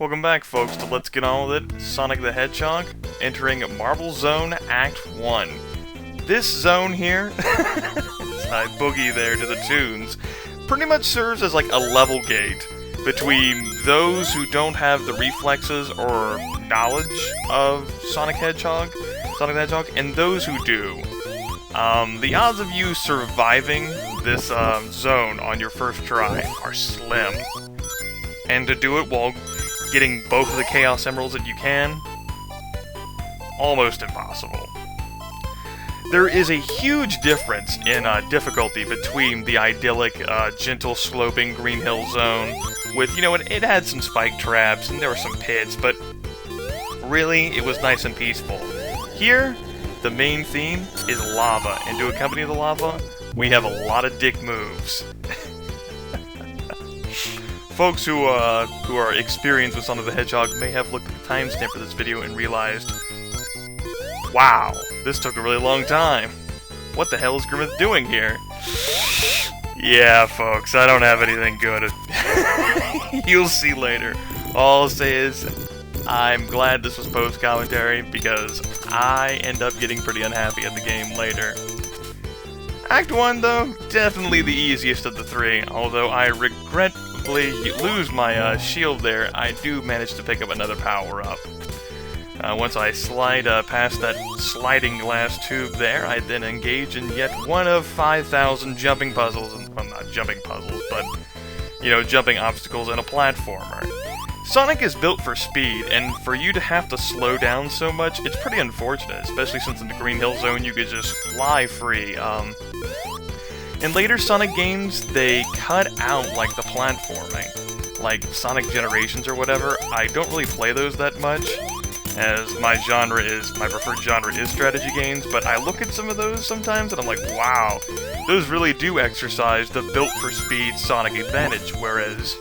Welcome back, folks, to Let's Get On With It, Sonic the Hedgehog, entering Marble Zone Act 1. This zone here, I boogie there to the tunes, pretty much serves as like a level gate between those who don't have the reflexes or knowledge of Sonic the Hedgehog, and those who do. The odds of you surviving this zone on your first try are slim. And to do it while getting both of the Chaos Emeralds that you can, almost impossible. There is a huge difference in difficulty between the idyllic, gentle sloping Green Hill Zone with, you know, it had some spike traps and there were some pits, but really, it was nice and peaceful. Here, the main theme is lava, and to accompany the lava, we have a lot of dick moves. Folks who are experienced with Sonic the Hedgehog may have looked at the timestamp for this video and realized, wow, this took a really long time. What the hell is Grimith doing here? Yeah, folks, I don't have anything good. You'll see later. All I'll say is, I'm glad this was post-commentary, because I end up getting pretty unhappy at the game later. Act 1, though, definitely the easiest of the three, although I regretfully lose my shield there, I do manage to pick up another power-up. Once I slide past that sliding glass tube there, I then engage in yet one of 5,000 jumping puzzles, well, not jumping puzzles, but, you know, jumping obstacles in a platformer. Sonic is built for speed, and for you to have to slow down so much, it's pretty unfortunate, especially since in the Green Hill Zone you could just fly free. In later Sonic games, they cut out, like, the platforming, like Sonic Generations or whatever. I don't really play those that much, as my preferred genre is strategy games, but I look at some of those sometimes and I'm like, wow, those really do exercise the built-for-speed Sonic advantage, whereas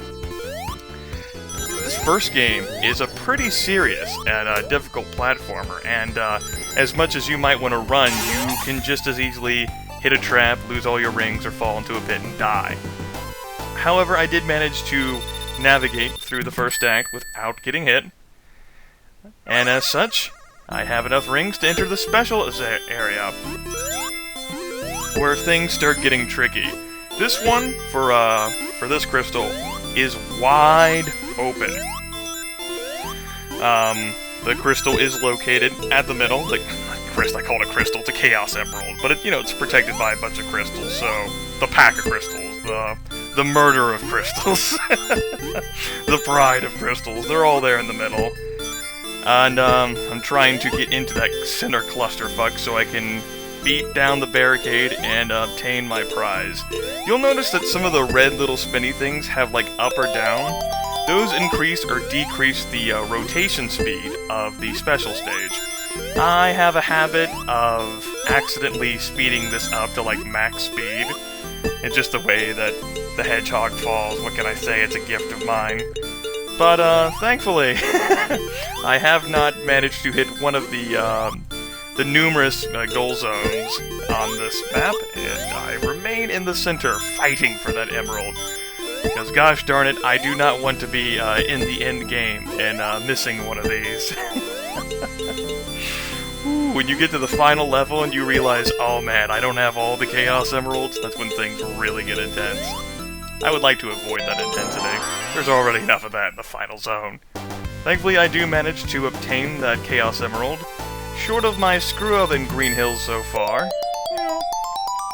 this first game is a pretty serious and difficult platformer, and as much as you might want to run, you can just as easily hit a trap, lose all your rings, or fall into a pit and die. However, I did manage to navigate through the first act without getting hit, and as such, I have enough rings to enter the special area, where things start getting tricky. This one, for this crystal, is wide open. The crystal is located at the middle. I call it a crystal, it's a Chaos Emerald, but it's protected by a bunch of crystals, so the pack of crystals, the murder of crystals, the pride of crystals, they're all there in the middle. And I'm trying to get into that center clusterfuck so I can beat down the barricade and obtain my prize. You'll notice that some of the red little spinny things have like up or down. Those increase or decrease the rotation speed of the special stage. I have a habit of accidentally speeding this up to like max speed. It's just the way that the hedgehog falls. What can I say? It's a gift of mine. But thankfully, I have not managed to hit one of the numerous goal zones on this map, and I remain in the center fighting for that emerald. Because gosh darn it, I do not want to be in the end game and missing one of these. Ooh, when you get to the final level and you realize, oh man, I don't have all the Chaos Emeralds, that's when things really get intense. I would like to avoid that intensity. There's already enough of that in the final zone. Thankfully, I do manage to obtain that Chaos Emerald. Short of my screw-up in Green Hills so far,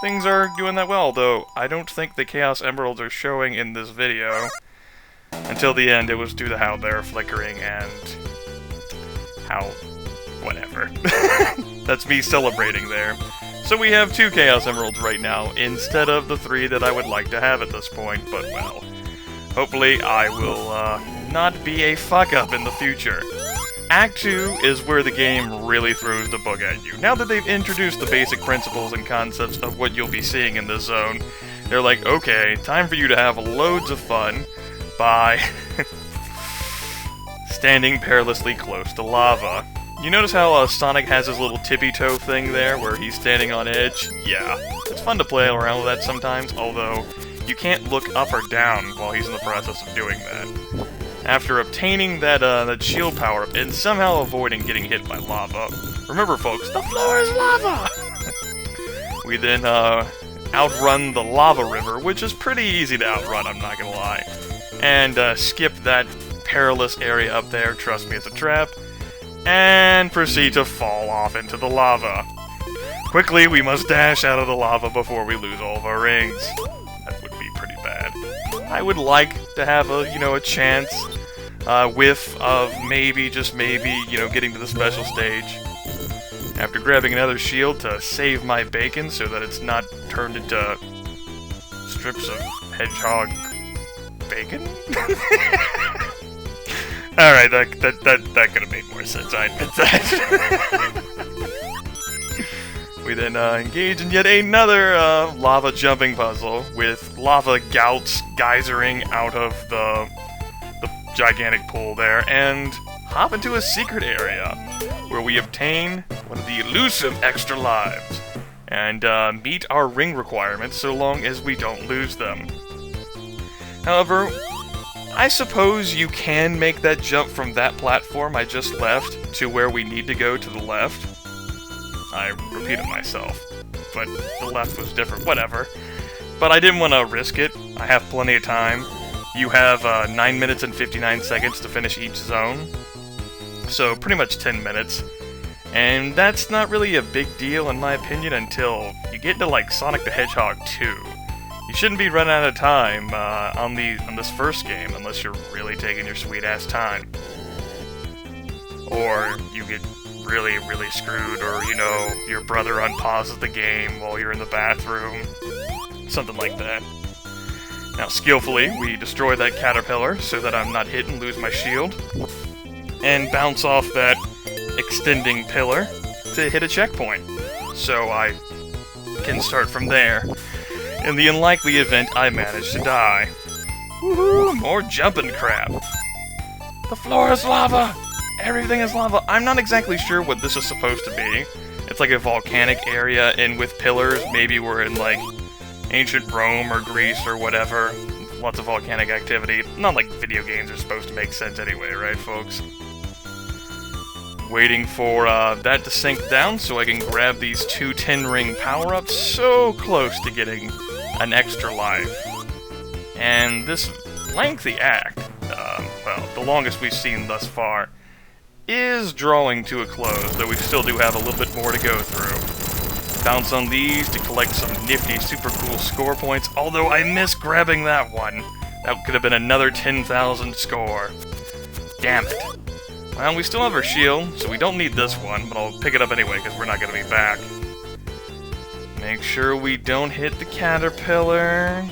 things are doing that well, though I don't think the Chaos Emeralds are showing in this video. Until the end, it was due to how they're flickering and how... whatever. That's me celebrating there. So we have 2 Chaos Emeralds right now, instead of the 3 that I would like to have at this point, but well, hopefully I will not be a fuck-up in the future. Act 2 is where the game really throws the book at you. Now that they've introduced the basic principles and concepts of what you'll be seeing in this zone, they're like, okay, time for you to have loads of fun by standing perilously close to lava. You notice how Sonic has his little tippy-toe thing there, where he's standing on edge? Yeah, it's fun to play around with that sometimes, although you can't look up or down while he's in the process of doing that. After obtaining that shield power-up and somehow avoiding getting hit by lava. Remember, folks, the floor is lava! We then outrun the lava river, which is pretty easy to outrun, I'm not gonna lie. And skip that perilous area up there, trust me, it's a trap. And proceed to fall off into the lava. Quickly, we must dash out of the lava before we lose all of our rings. That would be pretty bad. I would like to have a chance, whiff of maybe, just maybe, getting to the special stage. After grabbing another shield to save my bacon so that it's not turned into strips of hedgehog bacon? Alright, that could have made more sense, I admit that. We then engage in yet another lava jumping puzzle with lava gouts geysering out of the gigantic pool there, and hop into a secret area where we obtain one of the elusive extra lives and meet our ring requirements so long as we don't lose them. However, I suppose you can make that jump from that platform I just left to where we need to go to the left. I repeated myself, but the left was different, whatever. But I didn't want to risk it. I have plenty of time. You have 9 minutes and 59 seconds to finish each zone. So pretty much 10 minutes. And that's not really a big deal in my opinion until you get into like Sonic the Hedgehog 2. You shouldn't be running out of time on this first game unless you're really taking your sweet ass time. Or you get really, really screwed, or your brother unpauses the game while you're in the bathroom. Something like that. Now, skillfully, we destroy that caterpillar so that I'm not hit and lose my shield. And bounce off that extending pillar to hit a checkpoint. So I can start from there. In the unlikely event I manage to die. Woohoo! More jumping crap. The floor is lava! Everything is lava. I'm not exactly sure what this is supposed to be. It's like a volcanic area, and with pillars, maybe we're in like ancient Rome or Greece or whatever. Lots of volcanic activity. Not like video games are supposed to make sense anyway, right, folks? Waiting for that to sink down so I can grab these 2 10-ring power-ups so close to getting an extra life. And this lengthy act, well, the longest we've seen thus far, is drawing to a close, though we still do have a little bit more to go through. Bounce on these to collect some nifty, super cool score points, although I missed grabbing that one. That could have been another 10,000 score. Damn it. Well, we still have our shield, so we don't need this one, but I'll pick it up anyway, because we're not going to be back. Make sure we don't hit the caterpillar.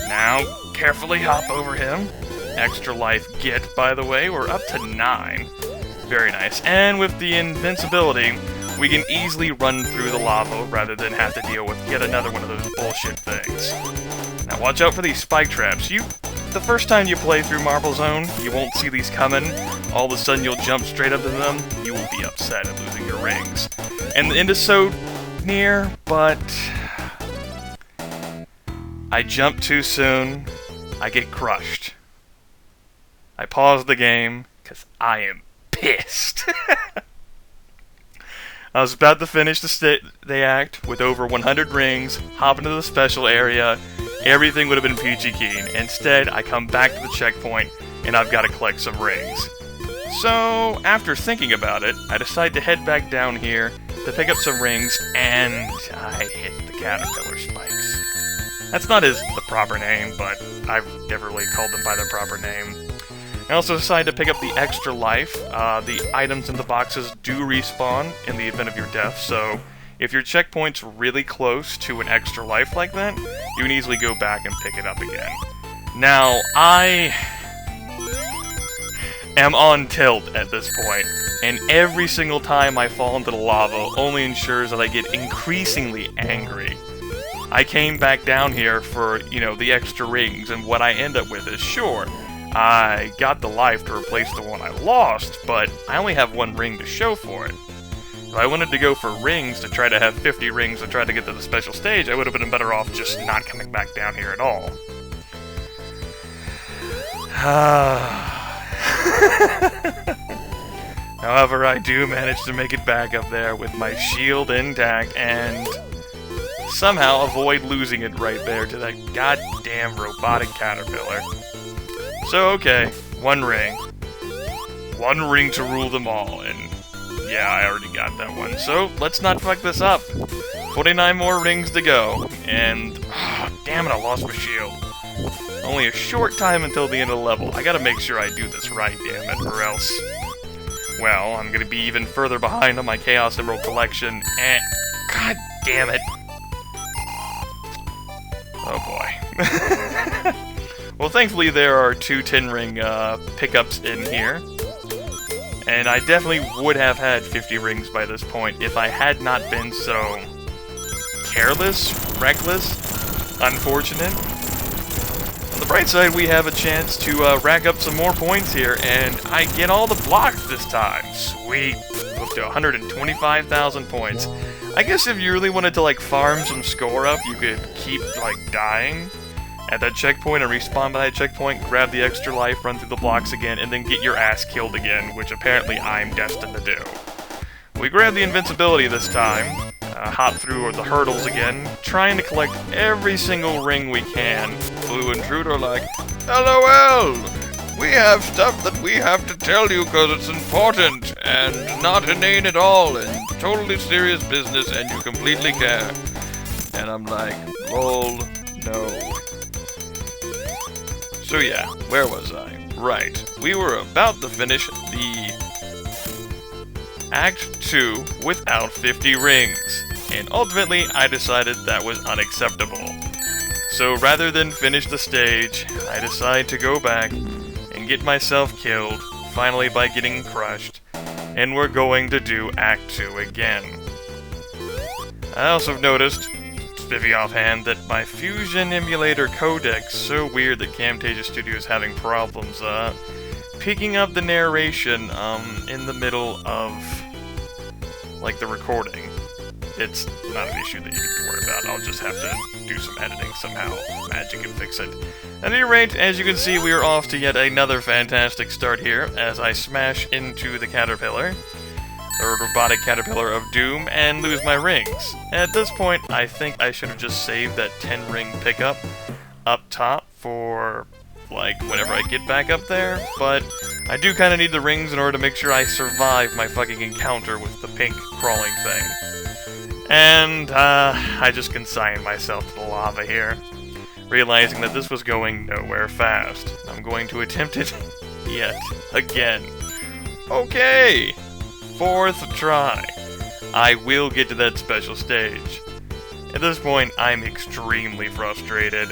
Now, carefully hop over him. Extra life get, by the way. We're up to 9. Very nice. And with the invincibility, we can easily run through the lava rather than have to deal with yet another one of those bullshit things. Now watch out for these spike traps. The first time you play through Marble Zone, you won't see these coming. All of a sudden you'll jump straight up to them. You will be upset at losing your rings. And the end is so near, but I jump too soon. I get crushed. I pause the game, because I am pissed. I was about to finish the act with over 100 rings, hop into the special area, everything would have been peachy keen. Instead, I come back to the checkpoint, and I've got to collect some rings. So, after thinking about it, I decide to head back down here to pick up some rings, and I hit the caterpillar spikes. That's not the proper name, but I've never really called them by their proper name. I also decided to pick up the extra life. The items in the boxes do respawn in the event of your death, so if your checkpoint's really close to an extra life like that, you can easily go back and pick it up again. Now, I am on tilt at this point, and every single time I fall into the lava only ensures that I get increasingly angry. I came back down here for, the extra rings, and what I end up with is, sure, I got the life to replace the one I lost, but I only have 1 ring to show for it. If I wanted to go for rings to try to have 50 rings to try to get to the special stage, I would have been better off just not coming back down here at all. However, I do manage to make it back up there with my shield intact and somehow avoid losing it right there to that goddamn robotic caterpillar. So, okay, one ring. One ring to rule them all, and yeah, I already got that one. So, let's not fuck this up. 49 more rings to go, and damn it, I lost my shield. Only a short time until the end of the level. I gotta make sure I do this right, damn it, or else, well, I'm gonna be even further behind on my Chaos Emerald collection, and god damn it. Oh boy. Well, thankfully there are 2 10-ring pickups in here. And I definitely would have had 50 rings by this point if I had not been so careless, reckless, unfortunate. On the bright side, we have a chance to rack up some more points here, and I get all the blocks this time. Sweet. Up to 125,000 points. I guess if you really wanted to, like, farm some score up, you could keep, like, dying at that checkpoint and respawn by that checkpoint, grab the extra life, run through the blocks again, and then get your ass killed again, which apparently I'm destined to do. We grab the invincibility this time, hop through the hurdles again, trying to collect every single ring we can. Blue and Trude are like, LOL! We have stuff that we have to tell you because it's important, and not inane at all, and totally serious business, and you completely care. And I'm like, lol, no. So yeah, where was I? Right, we were about to finish the Act 2 without 50 rings, and ultimately I decided that was unacceptable. So rather than finish the stage, I decided to go back and get myself killed, finally by getting crushed, and we're going to do Act 2 again. I also noticed, spiffy offhand, that my Fusion Emulator codec's so weird that Camtasia Studio is having problems, picking up the narration, in the middle of, like, the recording. It's not an issue that you need to worry about. I'll just have to do some editing somehow. Magic and fix it. At any rate, as you can see, we are off to yet another fantastic start here as I smash into the caterpillar, the robotic caterpillar of doom, and lose my rings. At this point, I think I should have just saved that 10-ring pickup up top for, like, whenever I get back up there, but I do kind of need the rings in order to make sure I survive my fucking encounter with the pink crawling thing. And, I just consigned myself to the lava here, realizing that this was going nowhere fast. I'm going to attempt it yet again. Okay! 4th try. I will get to that special stage. At this point, I'm extremely frustrated.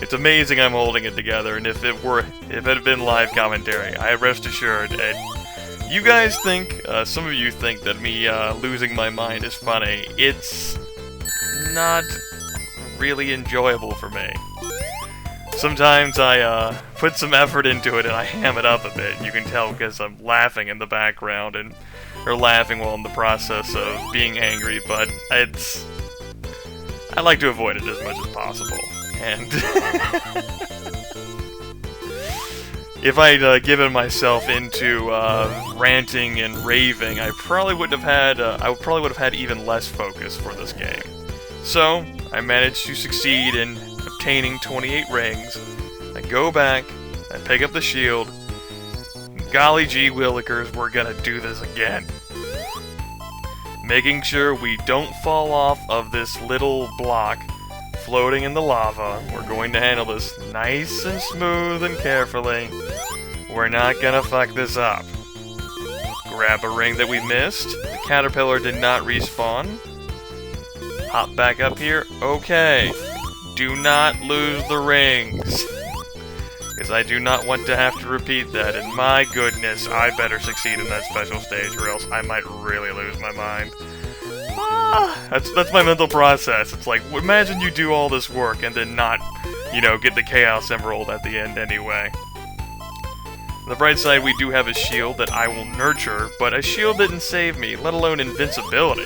It's amazing I'm holding it together, and if it had been live commentary, I rest assured, and you guys think, some of you think that me losing my mind is funny. It's not really enjoyable for me. Sometimes I put some effort into it and I ham it up a bit. You can tell because I'm laughing in the background, or laughing while in the process of being angry, but I like to avoid it as much as possible. And if I'd given myself into ranting and raving, I probably would have had even less focus for this game. So I managed to succeed in obtaining 28 rings. I go back, I pick up the shield. Golly gee willikers, we're gonna do this again. Making sure we don't fall off of this little block floating in the lava. We're going to handle this nice and smooth and carefully. We're not gonna fuck this up. Grab a ring that we missed. The caterpillar did not respawn. Hop back up here. Okay. Do not lose the rings. Because I do not want to have to repeat that, and my goodness, I better succeed in that special stage, or else I might really lose my mind. That's my mental process. It's like, imagine you do all this work and then not, get the Chaos Emerald at the end anyway. On the bright side, we do have a shield that I will nurture, but a shield didn't save me, let alone invincibility,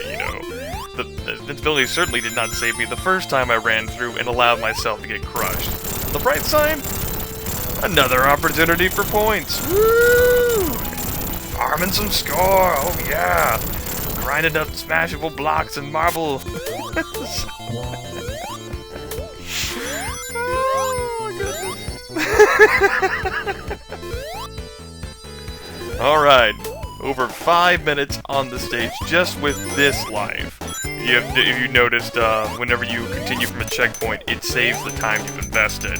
The invincibility certainly did not save me the first time I ran through and allowed myself to get crushed. On the bright side, another opportunity for points. Woo! Farming some score, oh yeah! Grinding up smashable blocks and marble. Oh my goodness. Alright, over 5 minutes on the stage just with this life. If you noticed, whenever you continue from a checkpoint, it saves the time you've invested.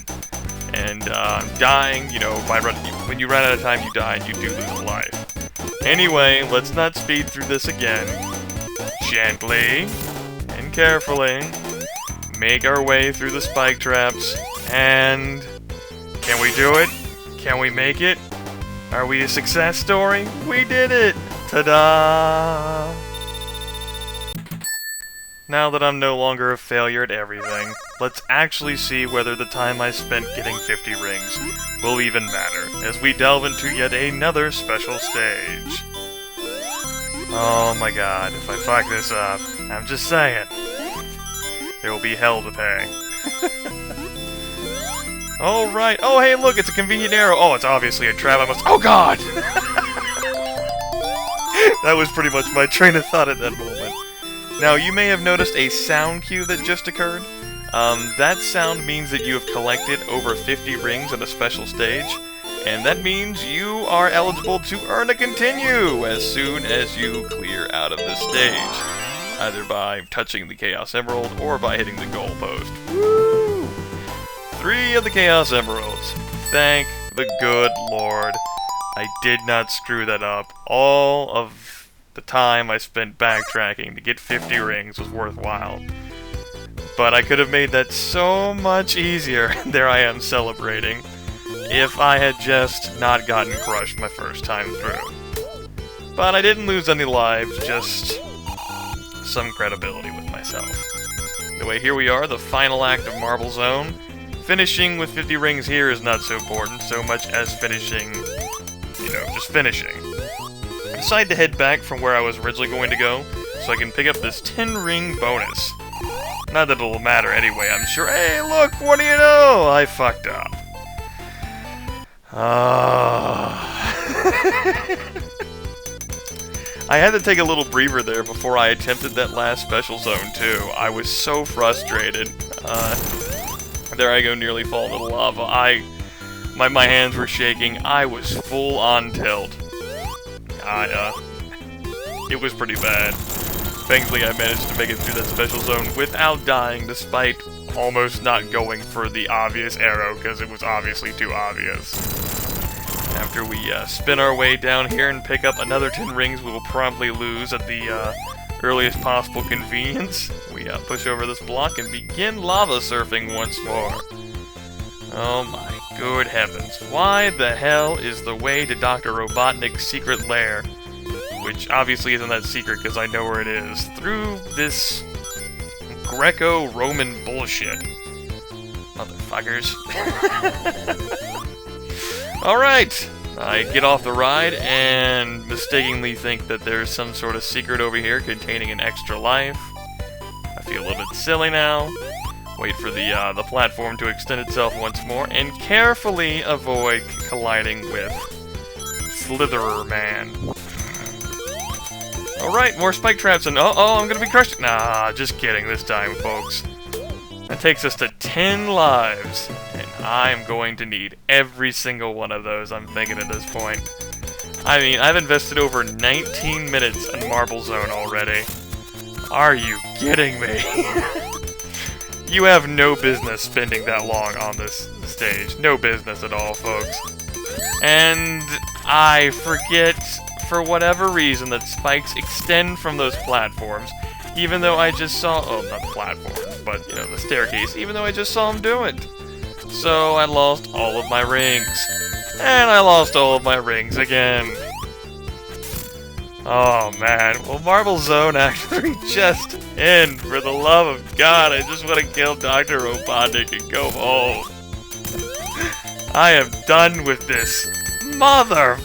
And dying, you know, when you run out of time, you die and you do lose a life. Anyway, let's not speed through this again. Gently and carefully make our way through the spike traps. And can we do it? Can we make it? Are we a success story? We did it! Ta-da! Now that I'm no longer a failure at everything, let's actually see whether the time I spent getting 50 rings will even matter, as we delve into yet another special stage. Oh my god, if I fuck this up, I'm just saying, there will be hell to pay. Alright, oh hey look, it's a convenient arrow. Oh, it's obviously a trap, I must— oh god! That was pretty much my train of thought at that moment. Now, you may have noticed a sound cue that just occurred. That sound means that you have collected over 50 rings at a special stage, and that means you are eligible to earn a continue as soon as you clear out of this stage, either by touching the Chaos Emerald or by hitting the goal post. Woo! 3 of the Chaos Emeralds. Thank the good Lord. I did not screw that up. All of the time I spent backtracking to get 50 rings was worthwhile. But I could have made that so much easier, there I am celebrating, if I had just not gotten crushed my first time through. But I didn't lose any lives, just some credibility with myself. Anyway, here we are, the final act of Marble Zone. Finishing with 50 rings here is not so important, so much as finishing, you know, just finishing. I decided to head back from where I was originally going to go, so I can pick up this 10-ring bonus. Not that it'll matter anyway, I'm sure. Hey, look, what do you know? I fucked up. I had to take a little breather there before I attempted that last special zone, too. I was so frustrated. There I go, nearly fall into the lava. My hands were shaking. I was full on tilt. It was pretty bad. Thankfully, I managed to make it through that special zone without dying, despite almost not going for the obvious arrow, because it was obviously too obvious. After we spin our way down here and pick up another 10 rings we will promptly lose at the earliest possible convenience, we push over this block and begin lava surfing once more. Oh my good heavens. Why the hell is the way to Dr. Robotnik's secret lair, which obviously isn't that secret because I know where it is, through this Greco-Roman bullshit? Motherfuckers. Alright, I get off the ride and mistakenly think that there's some sort of secret over here containing an extra life. I feel a little bit silly now. Wait for the platform to extend itself once more, and carefully avoid colliding with Slitherer Man. Alright, more spike traps, and oh, I'm gonna be crushed. Nah, just kidding this time, folks. That takes us to 10 lives, and I'm going to need every single one of those, I'm thinking at this point. I mean, I've invested over 19 minutes in Marble Zone already. Are you kidding me? You have no business spending that long on this stage. No business at all, folks. And I forget, for whatever reason, that spikes extend from those platforms, even though I just saw— oh, not the platforms, but, you know, the staircase, even though I just saw him do it. So I lost all of my rings. And I lost all of my rings again. Oh man, will Marble Zone actually just end? For the love of God, I just want to kill Dr. Robotnik and go home. I am done with this. Motherfucker!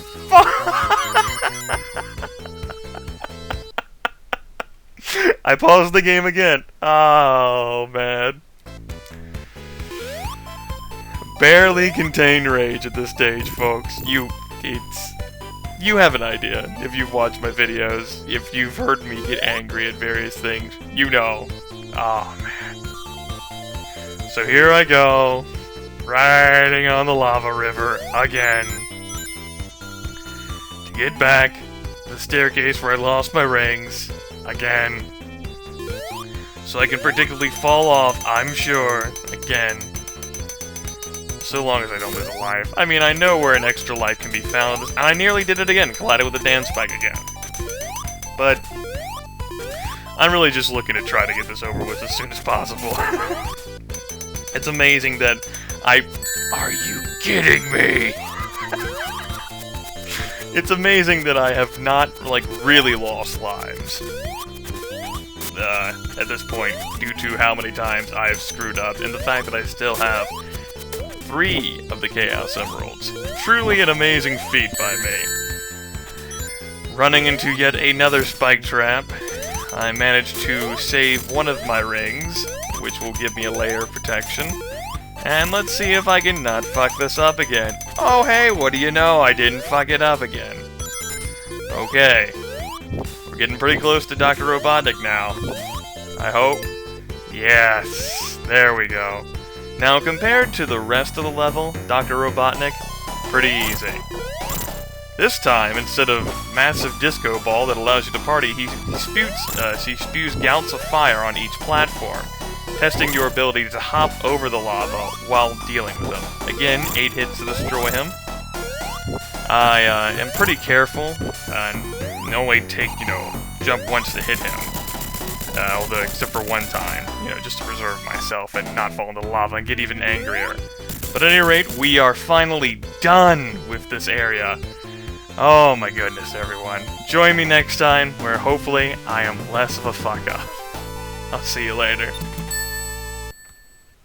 I paused the game again. Oh man. barely contain rage at this stage, folks. You have an idea if you've watched my videos, if you've heard me get angry at various things, you know. Oh, man. So here I go, riding on the lava river again. To get back to the staircase where I lost my rings again. So I can predictably fall off, I'm sure, again. So long as I don't lose a life. I mean, I know where an extra life can be found, and I nearly did it again, collided with the dance spike again. But I'm really just looking to try to get this over with as soon as possible. It's amazing that Are you kidding me? It's amazing that I have not, like, really lost lives. At this point, due to how many times I have screwed up, and the fact that I still have 3 of the Chaos Emeralds. Truly an amazing feat by me. Running into yet another spike trap, I managed to save one of my rings, which will give me a layer of protection. And let's see if I can not fuck this up again. Oh hey, what do you know, I didn't fuck it up again. Okay. We're getting pretty close to Dr. Robotnik now. I hope. Yes, there we go. Now, compared to the rest of the level, Dr. Robotnik, pretty easy. This time, instead of massive disco ball that allows you to party, he spews gouts of fire on each platform, testing your ability to hop over the lava while dealing with him. Again, 8 hits to destroy him. I am pretty careful, and only take, jump once to hit him. Although, except for one time, just to preserve myself and not fall into the lava and get even angrier. But at any rate, we are finally done with this area. Oh my goodness, everyone. Join me next time, where hopefully I am less of a fuck-up. I'll see you later.